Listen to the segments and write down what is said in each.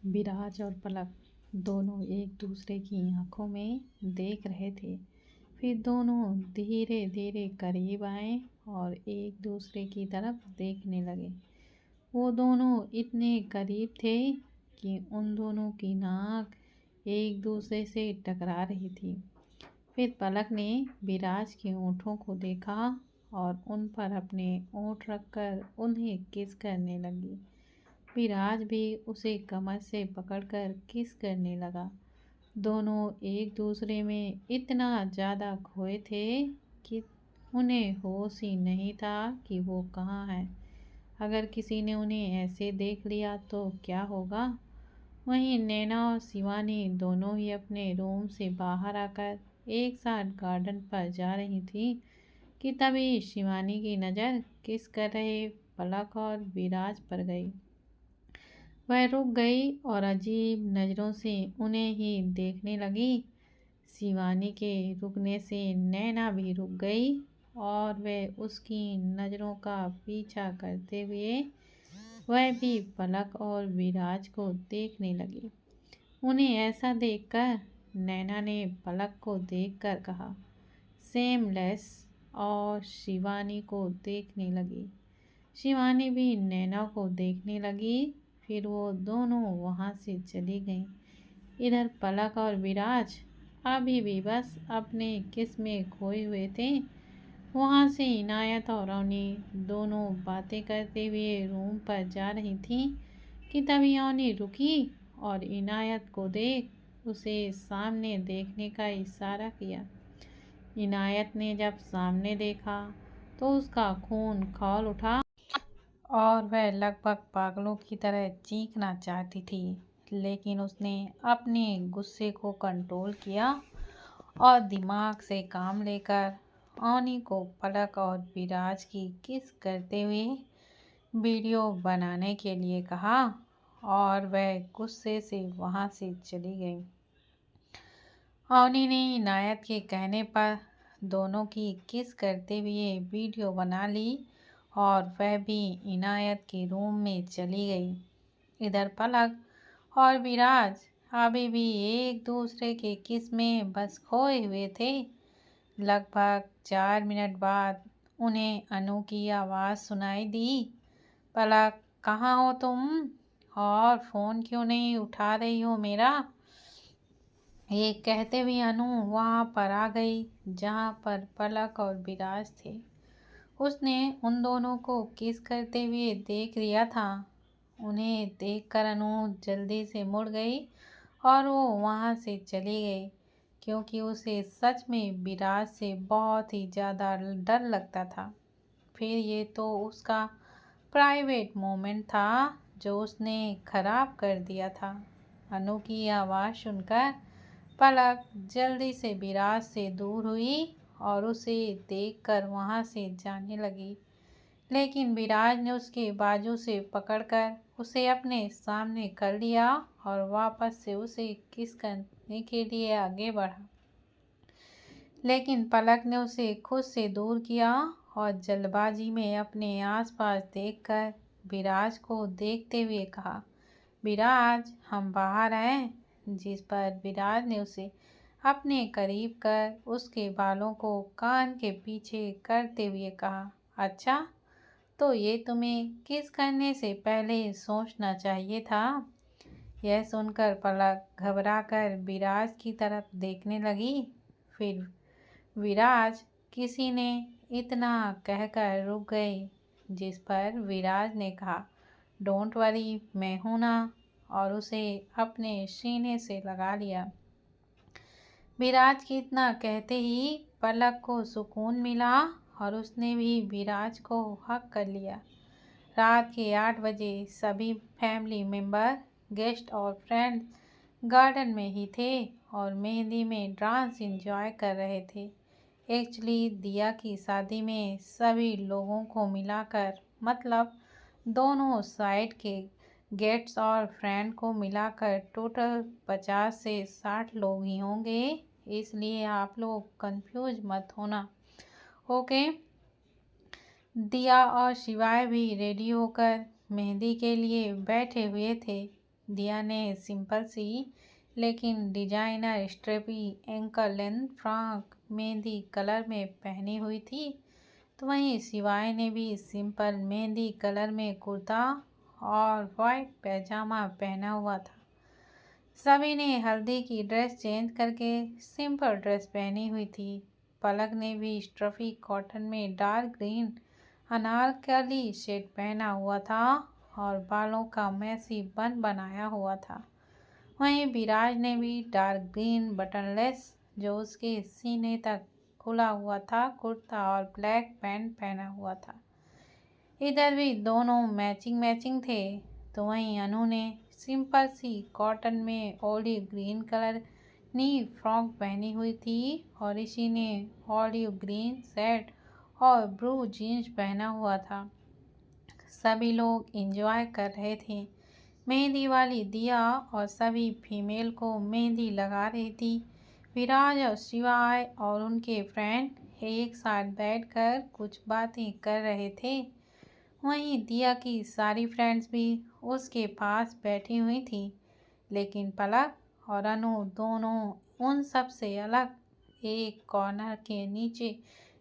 विराज और पलक दोनों एक दूसरे की आंखों में देख रहे थे। फिर दोनों धीरे धीरे करीब आए और एक दूसरे की तरफ देखने लगे। वो दोनों इतने करीब थे कि उन दोनों की नाक एक दूसरे से टकरा रही थी। फिर पलक ने विराज के होठों को देखा और उन पर अपने होंठ रखकर उन्हें किस करने लगी। विराज भी उसे कमर से पकड़कर किस करने लगा। दोनों एक दूसरे में इतना ज़्यादा खोए थे कि उन्हें होश ही नहीं था कि वो कहाँ है। अगर किसी ने उन्हें ऐसे देख लिया तो क्या होगा। वहीं नैना और शिवानी दोनों ही अपने रूम से बाहर आकर एक साथ गार्डन पर जा रही थी कि तभी शिवानी की नज़र किस कर रहे पलक और विराज पर गई। वह रुक गई और अजीब नज़रों से उन्हें ही देखने लगी। शिवानी के रुकने से नैना भी रुक गई और वह उसकी नज़रों का पीछा करते हुए वह भी पलक और विराज को देखने लगी। उन्हें ऐसा देखकर नैना ने पलक को देखकर कहा सेमलेस और शिवानी को देखने लगी। शिवानी भी नैना को देखने लगी। फिर वो दोनों वहाँ से चली गईं। इधर पलक और विराज अभी भी बस अपने किस में खोए हुए थे। वहाँ से इनायत और अवनी दोनों बातें करते हुए रूम पर जा रही थीं कि तभी अवनी रुकी और इनायत को देख उसे सामने देखने का इशारा किया। इनायत ने जब सामने देखा तो उसका खून खौल उठा और वह लगभग पागलों की तरह चीखना चाहती थी, लेकिन उसने अपने गुस्से को कंट्रोल किया और दिमाग से काम लेकर अवनी को पलक और विराज की किस करते हुए वीडियो बनाने के लिए कहा और वह गुस्से से वहाँ से चली गई। अवनी ने इनायत के कहने पर दोनों की किस करते हुए वीडियो बना ली और वह भी इनायत के रूम में चली गई। इधर पलक और विराज अभी भी एक दूसरे के किस में बस खोए हुए थे। लगभग 4 मिनट बाद उन्हें अनु की आवाज़ सुनाई दी। पलक, कहाँ हो तुम और फ़ोन क्यों नहीं उठा रही हो मेरा? ये कहते हुए अनु वहाँ पर आ गई जहाँ पर पलक और विराज थे। उसने उन दोनों को किस करते हुए देख लिया था। उन्हें देखकर अनु जल्दी से मुड़ गई और वो वहाँ से चली गई क्योंकि उसे सच में विराज से बहुत ही ज़्यादा डर लगता था। फिर ये तो उसका प्राइवेट मोमेंट था जो उसने खराब कर दिया था। अनु की आवाज़ सुनकर पलक जल्दी से विराज से दूर हुई और उसे देखकर वहाँ से जाने लगी, लेकिन विराज ने उसके बाजू से पकड़कर उसे अपने सामने कर लिया और वापस से उसे किस करने के लिए आगे बढ़ा। लेकिन पलक ने उसे खुद से दूर किया और जल्दबाजी में अपने आसपास देखकर विराज को देखते हुए कहा, विराज, हम बाहर आए। जिस पर विराज ने उसे अपने करीब कर उसके बालों को कान के पीछे करते हुए कहा, अच्छा, तो ये तुम्हें किस करने से पहले सोचना चाहिए था। यह सुनकर पलक घबराकर विराज की तरफ देखने लगी। फिर विराज, किसी ने इतना कहकर रुक गई, जिस पर विराज ने कहा, डोंट वरी, मैं हूं ना, और उसे अपने सीने से लगा लिया। विराज के इतना कहते ही पलक को सुकून मिला और उसने भी विराज को हक कर लिया। रात के 8 बजे सभी फैमिली मेंबर, गेस्ट और फ्रेंड्स गार्डन में ही थे और मेहंदी में डांस एंजॉय कर रहे थे। एक्चुअली दिया की शादी में सभी लोगों को मिलाकर, मतलब दोनों साइड के गेट्स और फ्रेंड को मिलाकर टोटल 50 से 60 लोग ही होंगे, इसलिए आप लोग कंफ्यूज मत होना, ओके। दिया और शिवाय भी रेडी होकर मेहंदी के लिए बैठे हुए थे। दिया ने सिंपल सी लेकिन designer strappy ankle length frock mehndi colour में पहनी हुई थी, तो वहीं शिवाय ने भी सिंपल मेहंदी कलर में कुर्ता और वाइट पैजामा पहना हुआ था। सभी ने हल्दी की ड्रेस चेंज करके सिंपल ड्रेस पहनी हुई थी। पलक ने भी स्ट्रफी कॉटन में डार्क ग्रीन अनारकली सेट पहना हुआ था और बालों का मैसी बन बनाया हुआ था। वहीं विराज ने भी डार्क ग्रीन बटनलेस जो उसके सीने तक खुला हुआ था कुर्ता और ब्लैक पैंट पहना हुआ था। इधर भी दोनों मैचिंग थे। तो वहीं अनु ने सिंपल सी कॉटन में ऑलिव ग्रीन कलर नी फ्रॉक पहनी हुई थी और इसी ने ऑलिव ग्रीन शर्ट और ब्लू जीन्स पहना हुआ था। सभी लोग एंजॉय कर रहे थे। मेहंदी वाली दिया और सभी फीमेल को मेहंदी लगा रही थी। विराज और शिवाय और उनके फ्रेंड एक साथ बैठकर कुछ बातें कर रहे थे। वहीं दिया की सारी फ्रेंड्स भी उसके पास बैठी हुई थी, लेकिन पलक और अनु दोनों उन सब से अलग एक कॉर्नर के नीचे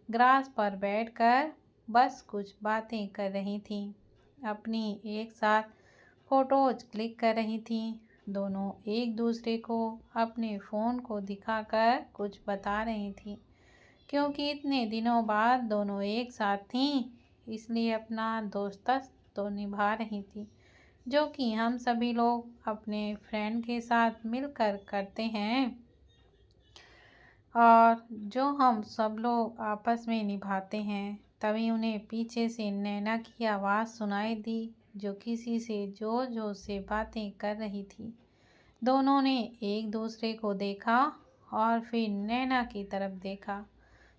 ग्रास पर बैठकर बस कुछ बातें कर रही थी। अपनी एक साथ फोटोज क्लिक कर रही थी। दोनों एक दूसरे को अपने फ़ोन को दिखाकर कुछ बता रही थी, क्योंकि इतने दिनों बाद दोनों एक साथ थीं, इसलिए अपना दोस्ताना तो निभा रही थी, जो कि हम सभी लोग अपने फ्रेंड के साथ मिलकर करते हैं और जो हम सब लोग आपस में निभाते हैं। तभी उन्हें पीछे से नैना की आवाज़ सुनाई दी, जो किसी से जोर जोर से बातें कर रही थी। दोनों ने एक दूसरे को देखा और फिर नैना की तरफ देखा,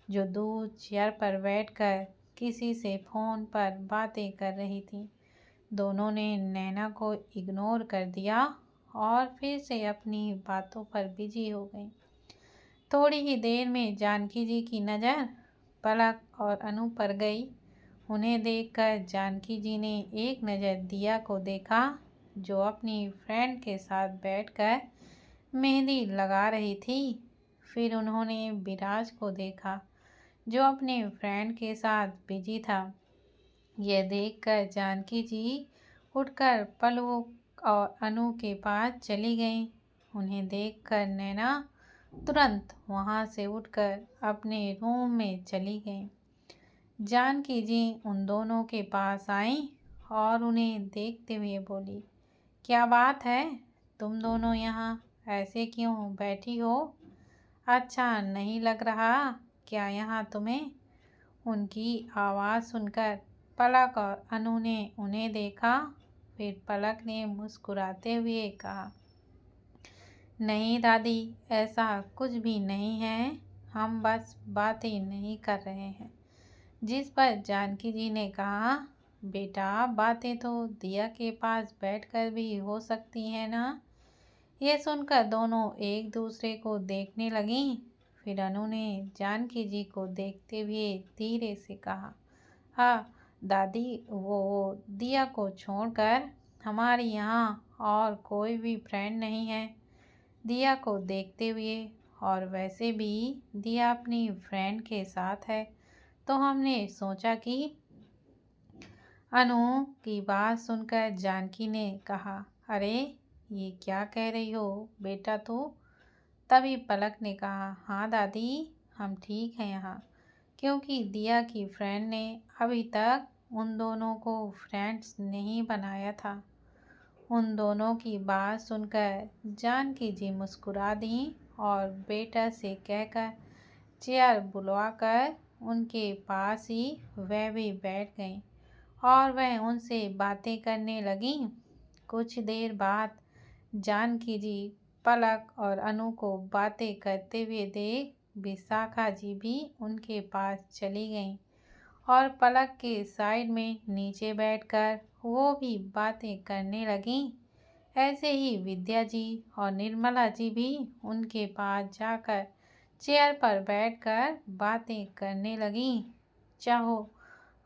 जो दूर चेयर पर बैठकर किसी से फ़ोन पर बातें कर रही थी। दोनों ने नैना को इग्नोर कर दिया और फिर से अपनी बातों पर बिजी हो गई। थोड़ी ही देर में जानकी जी की नज़र पलक और अनु पर गई। उन्हें देखकर जानकी जी ने एक नज़र दिया को देखा, जो अपनी फ्रेंड के साथ बैठकर मेहंदी लगा रही थी। फिर उन्होंने विराज को देखा, जो अपने फ्रेंड के साथ बिजी था। यह देखकर जानकी जी उठकर पलक और अनु के पास चली गईं। उन्हें देखकर नैना तुरंत वहां से उठकर अपने रूम में चली गईं। जानकी जी उन दोनों के पास आईं और उन्हें देखते हुए बोली, क्या बात है, तुम दोनों यहाँ ऐसे क्यों बैठी हो? अच्छा नहीं लग रहा क्या यहाँ तुम्हें? उनकी आवाज़ सुनकर पलक और अनु ने उन्हें देखा। फिर पलक ने मुस्कुराते हुए कहा, नहीं दादी, ऐसा कुछ भी नहीं है, हम बस बातें नहीं कर रहे हैं। जिस पर जानकी जी ने कहा, बेटा बातें तो दिया के पास बैठकर भी हो सकती हैं ना। यह सुनकर दोनों एक दूसरे को देखने लगीं। फिर अनु ने जानकी जी को देखते हुए धीरे से कहा, हाँ दादी, वो दिया को छोड़कर हमारे यहाँ और कोई भी फ्रेंड नहीं है। दिया को देखते हुए, और वैसे भी दिया अपनी फ्रेंड के साथ है, तो हमने सोचा कि अनु की बात सुनकर जानकी ने कहा, अरे ये क्या कह रही हो बेटा तू? तभी पलक ने कहा, हाँ दादी, हम ठीक हैं यहाँ, क्योंकि दिया की फ्रेंड ने अभी तक उन दोनों को फ्रेंड्स नहीं बनाया था। उन दोनों की बात सुनकर जानकी जी मुस्कुरा दी और बेटा से कहकर चेयर बुलवाकर उनके पास ही वह भी बैठ गईं और वह उनसे बातें करने लगीं। कुछ देर बाद जानकी जी पलक और अनु को बातें करते हुए देख विशाखा जी भी उनके पास चली गईं और पलक के साइड में नीचे बैठकर वो भी बातें करने लगीं। ऐसे ही विद्या जी और निर्मला जी भी उनके पास जाकर चेयर पर बैठकर बातें करने लगीं। चाहो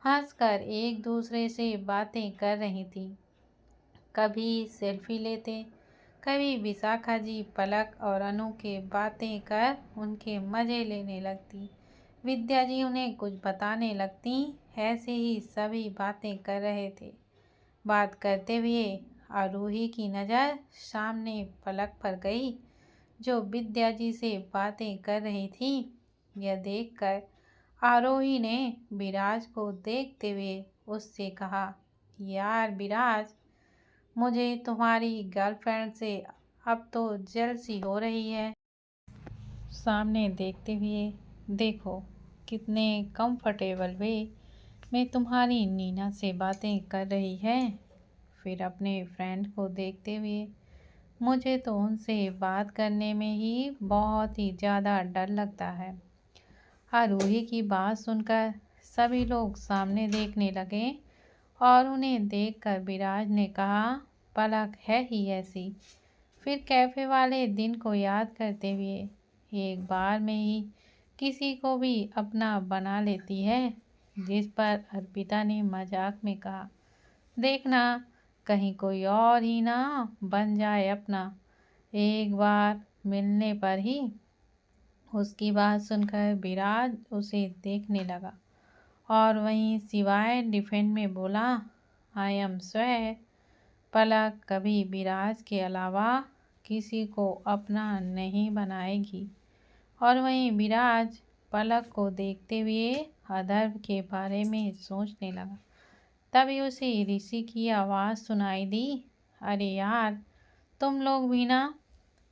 हंसकर एक दूसरे से बातें कर रही थी। कभी सेल्फी लेते कभी विशाखा जी पलक और अनु के बातें कर उनके मजे लेने लगती। विद्या जी उन्हें कुछ बताने लगती। ऐसे ही सभी बातें कर रहे थे। बात करते हुए आरोही की नज़र सामने पलक पर गई, जो विद्या जी से बातें कर रही थी। यह देखकर आरोही ने विराज को देखते हुए उससे कहा, यार विराज, मुझे तुम्हारी गर्लफ्रेंड से अब तो जेलसी हो रही है। सामने देखते हुए देखो कितने कंफर्टेबल वे में तुम्हारी नीना से बातें कर रही है। फिर अपने फ्रेंड को देखते हुए, मुझे तो उनसे बात करने में ही बहुत ही ज़्यादा डर लगता है। आरोही की बात सुनकर सभी लोग सामने देखने लगे और उन्हें देखकर विराज ने कहा, पलक है ही ऐसी। फिर कैफे वाले दिन को याद करते हुए एक बार में ही किसी को भी अपना बना लेती है, जिस पर अर्पिता ने मजाक में कहा, देखना कहीं कोई और ही ना बन जाए अपना एक बार मिलने पर ही। उसकी बात सुनकर विराज उसे देखने लगा और वहीं सिवाय डिफेंड में बोला, आई एम स्वेयर पलक कभी विराज के अलावा किसी को अपना नहीं बनाएगी। और वहीं विराज पलक को देखते हुए अधर्व के बारे में सोचने लगा। तभी उसे ऋषि की आवाज़ सुनाई दी, अरे यार, तुम लोग भी ना।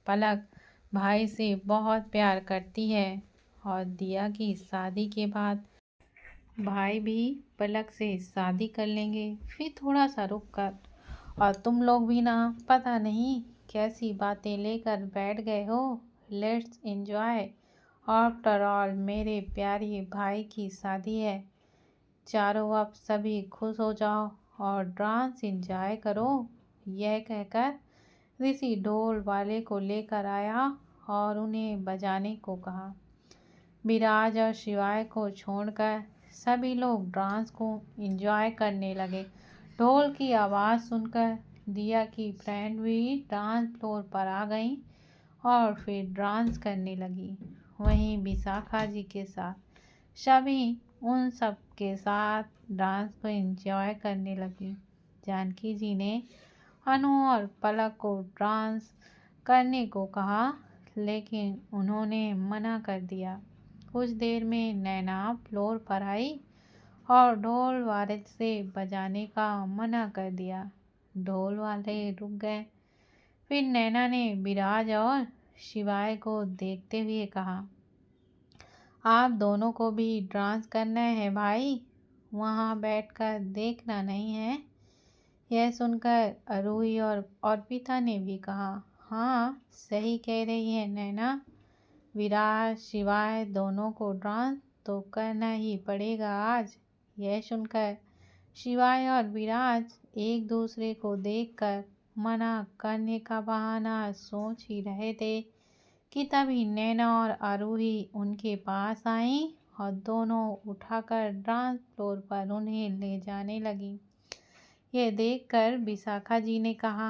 पलक भाई से बहुत प्यार करती है और दिया की शादी के बाद भाई भी पलक से शादी कर लेंगे। फिर थोड़ा सा रुक कर, और तुम लोग भी ना पता नहीं कैसी बातें लेकर बैठ गए हो। लेट्स एंजॉय, आफ्टर ऑल मेरे प्यारे भाई की शादी है। चारों अब सभी खुश हो जाओ और डांस एंजॉय करो। यह कहकर ऋषि ढोल वाले को लेकर आया और उन्हें बजाने को कहा। विराज और शिवाय को छोड़कर सभी लोग डांस को एंजॉय करने लगे। ढोल की आवाज़ सुनकर दिया की फ्रेंड भी डांस फ्लोर पर आ गई और फिर डांस करने लगी। वहीं विशाखा जी के साथ सभी उन सब के साथ डांस को एंजॉय करने लगी। जानकी जी ने अनु और पलक को डांस करने को कहा, लेकिन उन्होंने मना कर दिया। कुछ देर में नैना फ्लोर पर आई और ढोल वाले से बजाने का मना कर दिया। ढोल वाले रुक गए। फिर नैना ने विराज और शिवाय को देखते हुए कहा, आप दोनों को भी डांस करना है भाई, वहाँ बैठकर देखना नहीं है। यह सुनकर अरूही और अर्पिता ने भी कहा, हाँ सही कह रही है नैना, विराज शिवाय दोनों को डांस तो करना ही पड़ेगा आज। यह सुनकर शिवाय और विराज एक दूसरे को देखकर मना करने का बहाना सोच ही रहे थे कि तभी नैना और आरूही उनके पास आई और दोनों उठाकर डांस फ्लोर पर उन्हें ले जाने लगी। ये देखकर विशाखा जी ने कहा,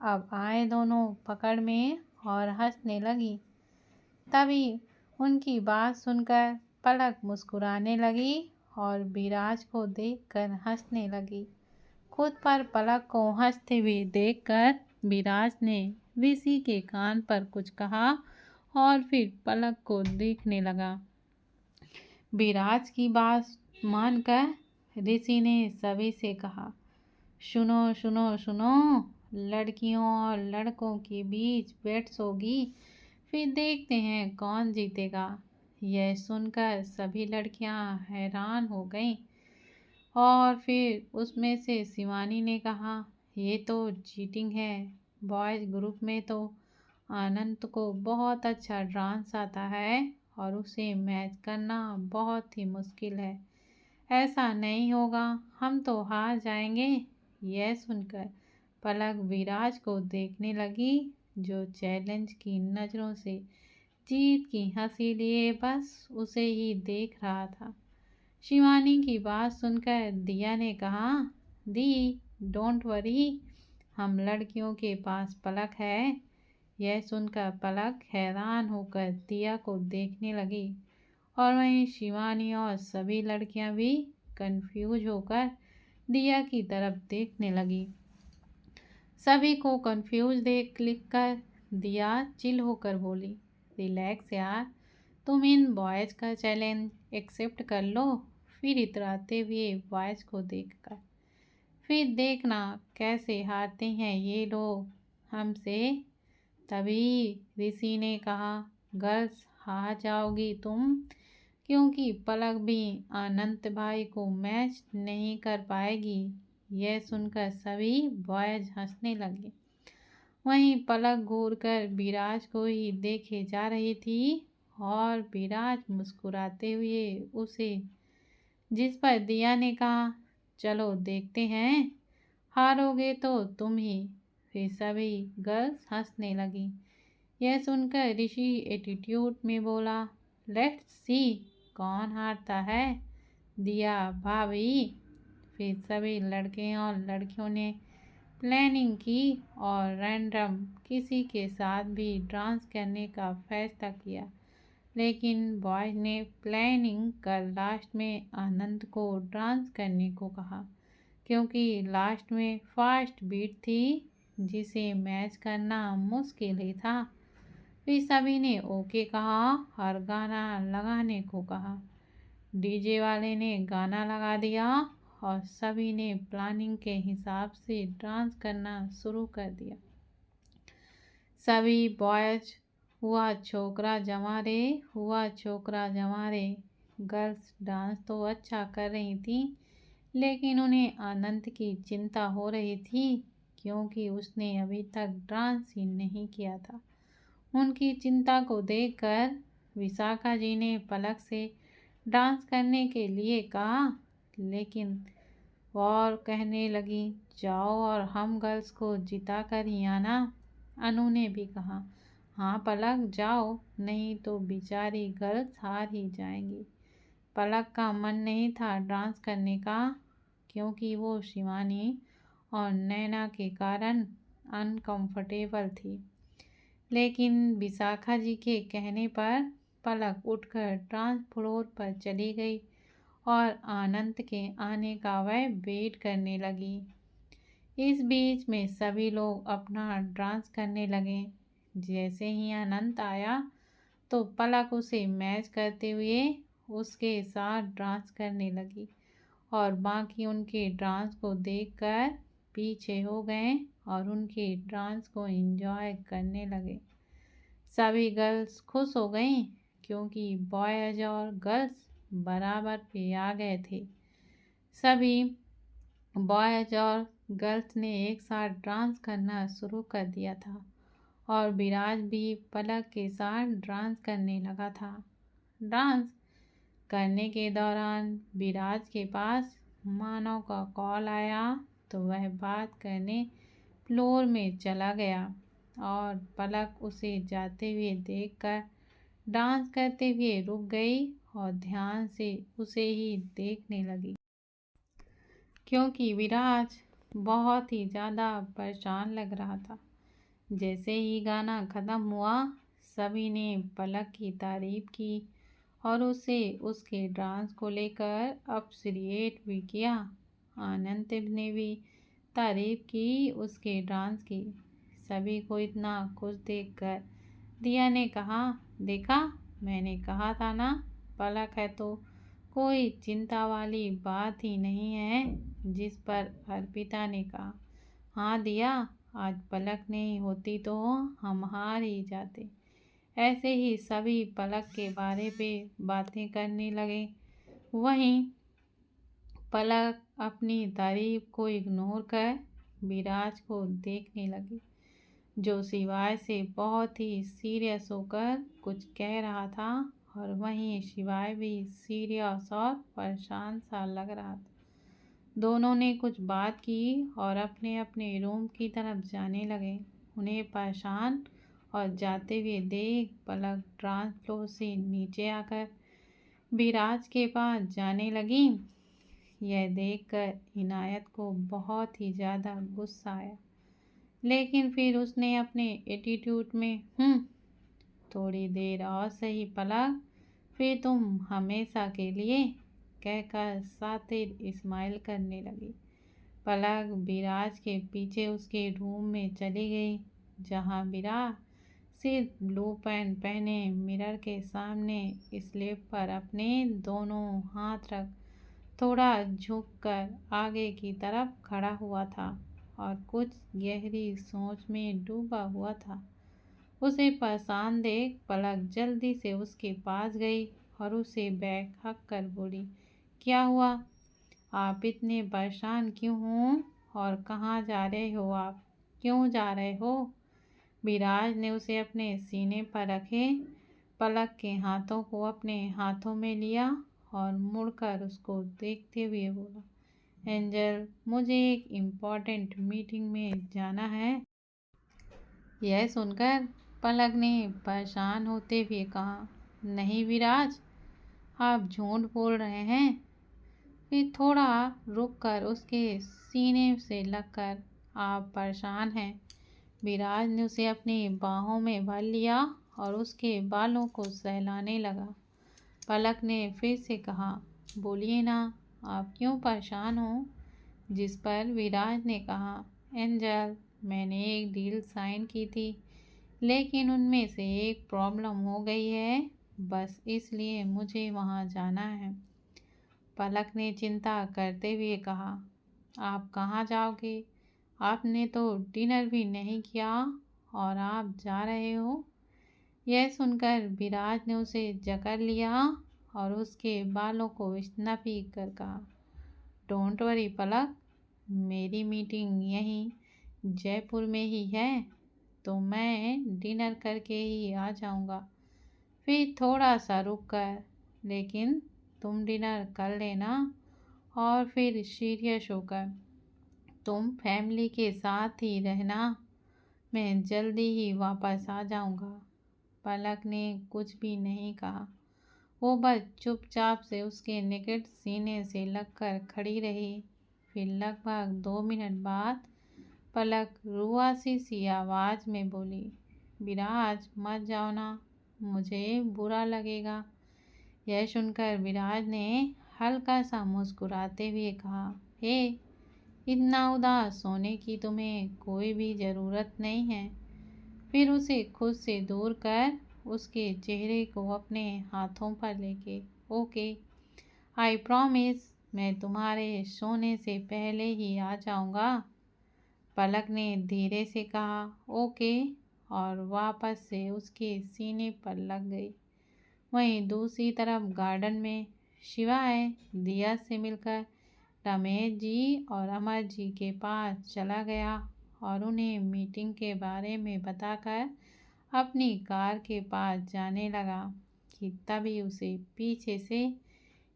अब आए दोनों पकड़ में, और हंसने लगी। तभी उनकी बात सुनकर पलक मुस्कुराने लगी और विराज को देखकर हंसने लगी। खुद पर पलक को हंसते हुए देखकर विराज ने ऋषि के कान पर कुछ कहा और फिर पलक को देखने लगा। विराज की बात मानकर ऋषि ने सभी से कहा, सुनो सुनो सुनो, लड़कियों और लड़कों के बीच बेट्स होगी, फिर देखते हैं कौन जीतेगा। यह सुनकर सभी लड़कियां हैरान हो गईं और फिर उसमें से शिवानी ने कहा, ये तो चीटिंग है। बॉयज़ ग्रुप में तो आनंद को बहुत अच्छा डांस आता है और उसे मैच करना बहुत ही मुश्किल है। ऐसा नहीं होगा, हम तो हार जाएंगे। यह सुनकर पलक विराज को देखने लगी, जो चैलेंज की नज़रों से जीत की हंसी लिए बस उसे ही देख रहा था। शिवानी की बात सुनकर दिया ने कहा, दी डोंट वरी, हम लड़कियों के पास पलक है। यह सुनकर पलक हैरान होकर दिया को देखने लगी और वहीं शिवानी और सभी लड़कियां भी कंफ्यूज होकर दिया की तरफ देखने लगी। सभी को कंफ्यूज देख क्लिक कर दिया चिल होकर बोली, रिलैक्स यार, तुम इन बॉयज का चैलेंज एक्सेप्ट कर लो। फिर इतराते हुए बॉयज को देखकर, फिर देखना कैसे हारते हैं ये लोग हमसे। तभी ऋषि ने कहा, गर्ल्स हार जाओगी तुम, क्योंकि पलक भी अनंत भाई को मैच नहीं कर पाएगी। यह सुनकर सभी बॉयज हंसने लगे। वहीं पलक घूरकर विराज को ही देखे जा रही थी और विराज मुस्कुराते हुए उसे, जिस पर दिया ने कहा, चलो देखते हैं, हारोगे तो तुम ही। फिर सभी गर्ल्स हंसने लगी। यह सुनकर ऋषि एटीट्यूड में बोला, लेट्स सी कौन हारता है। दिया भाभी। फिर सभी लड़के और लड़कियों ने प्लानिंग की और रैंडम किसी के साथ भी डांस करने का फैसला किया, लेकिन बॉयज ने प्लानिंग कर लास्ट में आनंद को डांस करने को कहा, क्योंकि लास्ट में फास्ट बीट थी जिसे मैच करना मुश्किल ही था। फिर सभी ने ओके कहा और गाना लगाने को कहा। डीजे वाले ने गाना लगा दिया और सभी ने प्लानिंग के हिसाब से डांस करना शुरू कर दिया। सभी बॉयज हुआ छोकरा जमा रे, हुआ छोकरा जमा रे। गर्ल्स डांस तो अच्छा कर रही थी, लेकिन उन्हें आनंद की चिंता हो रही थी, क्योंकि उसने अभी तक डांस ही नहीं किया था। उनकी चिंता को देखकर विशाखा जी ने पलक से डांस करने के लिए कहा, लेकिन और कहने लगी, जाओ और हम गर्ल्स को जिता कर ही आना। अनु ने भी कहा, हाँ पलक जाओ, नहीं तो बेचारी गर्ल्स हार ही जाएंगी। पलक का मन नहीं था डांस करने का, क्योंकि वो शिवानी और नैना के कारण अनकंफर्टेबल थी, लेकिन विशाखा जी के कहने पर पलक उठकर डांस फ्लोर पर चली गई और आनंद के आने का वह वेट करने लगी। इस बीच में सभी लोग अपना डांस करने लगे। जैसे ही आनंद आया तो पलक उसे मैच करते हुए उसके साथ डांस करने लगी और बाकी उनके डांस को देखकर पीछे हो गए और उनके डांस को एंजॉय करने लगे। सभी गर्ल्स खुश हो गईं, क्योंकि बॉयज और गर्ल्स बराबर पे आ गए थे। सभी बॉयज और गर्ल्स ने एक साथ डांस करना शुरू कर दिया था और विराज भी पलक के साथ डांस करने लगा था। डांस करने के दौरान विराज के पास मानव का कॉल आया, तो वह बात करने फ्लोर में चला गया और पलक उसे जाते हुए देखकर डांस करते हुए रुक गई और ध्यान से उसे ही देखने लगी, क्योंकि विराज बहुत ही ज़्यादा परेशान लग रहा था। जैसे ही गाना ख़त्म हुआ, सभी ने पलक की तारीफ की और उसे उसके डांस को लेकर अप्रिशिएट भी किया। आनंद ने भी तारीफ की उसके डांस की। सभी को इतना खुश देखकर दिया ने कहा, देखा, मैंने कहा था ना, पलक है तो कोई चिंता वाली बात ही नहीं है। जिस पर अर्पिता ने कहा, हाँ दिया, आज पलक नहीं होती तो हम हार ही जाते। ऐसे ही सभी पलक के बारे पे बातें करने लगे। वहीं पलक अपनी तारीफ को इग्नोर कर विराज को देखने लगी, जो शिवाय से बहुत ही सीरियस होकर कुछ कह रहा था और वहीं शिवाय भी सीरियस और परेशान सा लग रहा था। दोनों ने कुछ बात की और अपने अपने रूम की तरफ जाने लगे। उन्हें परेशान और जाते हुए देख पलक डांस फ्लोर से नीचे आकर विराज के पास जाने लगी। यह देखकर इनायत को बहुत ही ज़्यादा गुस्सा आया। लेकिन फिर उसने अपने एटीट्यूड में थोड़ी देर और सही पलक, फिर तुम हमेशा के लिए कहकर सातिर इस्माइल करने लगी। पलक विराज के पीछे उसके रूम में चली गई, जहाँ विराज सिर्फ ब्लू पैंट पहने मिरर के सामने स्लैब पर अपने दोनों हाथ रख थोड़ा झुककर आगे की तरफ खड़ा हुआ था और कुछ गहरी सोच में डूबा हुआ था। उसे परेशान देख पलक जल्दी से उसके पास गई और उसे बैग हक कर बोली, क्या हुआ? आप इतने परेशान क्यों हो और कहाँ जा रहे हो? आप क्यों जा रहे हो? विराज ने उसे अपने सीने पर रखे पलक के हाथों को अपने हाथों में लिया और मुड़कर उसको देखते हुए बोला, एंजल, मुझे एक इम्पोर्टेंट मीटिंग में जाना है। यह सुनकर पलक ने परेशान होते हुए कहा, नहीं विराज, आप झूठ बोल रहे हैं। फिर थोड़ा रुककर उसके सीने से लगकर, आप परेशान हैं। विराज ने उसे अपनी बाहों में भर लिया और उसके बालों को सहलाने लगा। पलक ने फिर से कहा, बोलिए ना, आप क्यों परेशान हो? जिस पर विराज ने कहा, एंजल, मैंने एक डील साइन की थी, लेकिन उनमें से एक प्रॉब्लम हो गई है, बस इसलिए मुझे वहाँ जाना है। पलक ने चिंता करते हुए कहा, आप कहाँ जाओगे? आपने तो डिनर भी नहीं किया और आप जा रहे हो। यह सुनकर विराज ने उसे जकड़ लिया और उसके बालों को स्नपी कर कहा, डोंट वरी पलक, मेरी मीटिंग यहीं जयपुर में ही है, तो मैं डिनर करके ही आ जाऊंगा। फिर थोड़ा सा रुक कर, लेकिन तुम डिनर कर लेना और फिर सीरियस होकर तुम फैमिली के साथ ही रहना, मैं जल्दी ही वापस आ जाऊंगा। पलक ने कुछ भी नहीं कहा, वो बस चुपचाप से उसके निकट सीने से लगकर खड़ी रही। फिर लगभग 2 मिनट बाद पलक रुआसी सी आवाज़ में बोली, विराज, मत जाओ ना, मुझे बुरा लगेगा। यह सुनकर विराज ने हल्का सा मुस्कुराते हुए कहा, हे, इतना उदास होने की तुम्हें कोई भी ज़रूरत नहीं है। फिर उसे खुद से दूर कर उसके चेहरे को अपने हाथों पर लेके, ओके, आई प्रॉमिस, मैं तुम्हारे सोने से पहले ही आ जाऊंगा। पलक ने धीरे से कहा, ओके, और वापस से उसके सीने पर लग गई। वहीं दूसरी तरफ गार्डन में शिवाय दिया से मिलकर रमेश जी और अमर जी के पास चला गया और उन्हें मीटिंग के बारे में बताकर अपनी कार के पास जाने लगा कि तभी उसे पीछे से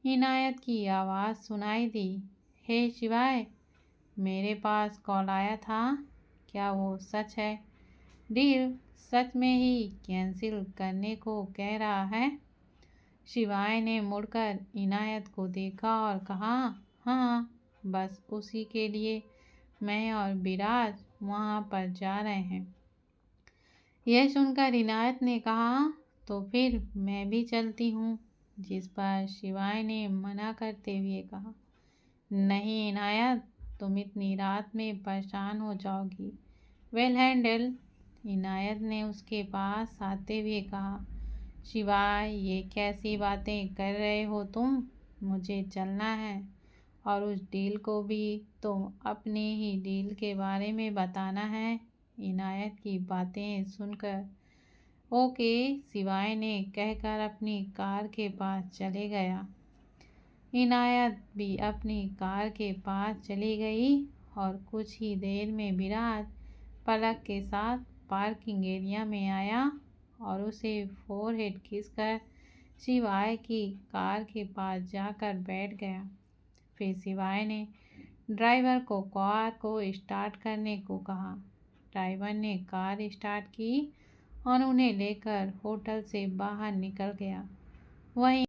इनायत की आवाज़ सुनाई दी, हे शिवाय, मेरे पास कॉल आया था, क्या वो सच है? डील सच में ही कैंसिल करने को कह रहा है? शिवाय ने मुड़कर इनायत को देखा और कहा, हाँ, बस उसी के लिए मैं और विराज वहाँ पर जा रहे हैं। यह सुनकर इनायत ने कहा, तो फिर मैं भी चलती हूँ। जिस पर शिवाय ने मना करते हुए कहा, नहीं इनायत, तुम इतनी रात में परेशान हो जाओगी। Well handle. इनायत ने उसके पास आते हुए कहा, शिवाय, ये कैसी बातें कर रहे हो तुम? मुझे चलना है और उस डील को भी तुम अपनी ही डील के बारे में बताना है। इनायत की बातें सुनकर ओके शिवाय ने कहकर अपनी कार के पास चले गया। इनायत भी अपनी कार के पास चली गई और कुछ ही देर में विराज पलक के साथ पार्किंग एरिया में आया और उसे फोरहेड किस कर शिवाय की कार के पास जाकर बैठ गया। फिर शिवाय ने ड्राइवर को कार को स्टार्ट करने को कहा। ड्राइवर ने कार स्टार्ट की और उन्हें लेकर होटल से बाहर निकल गया। वहीं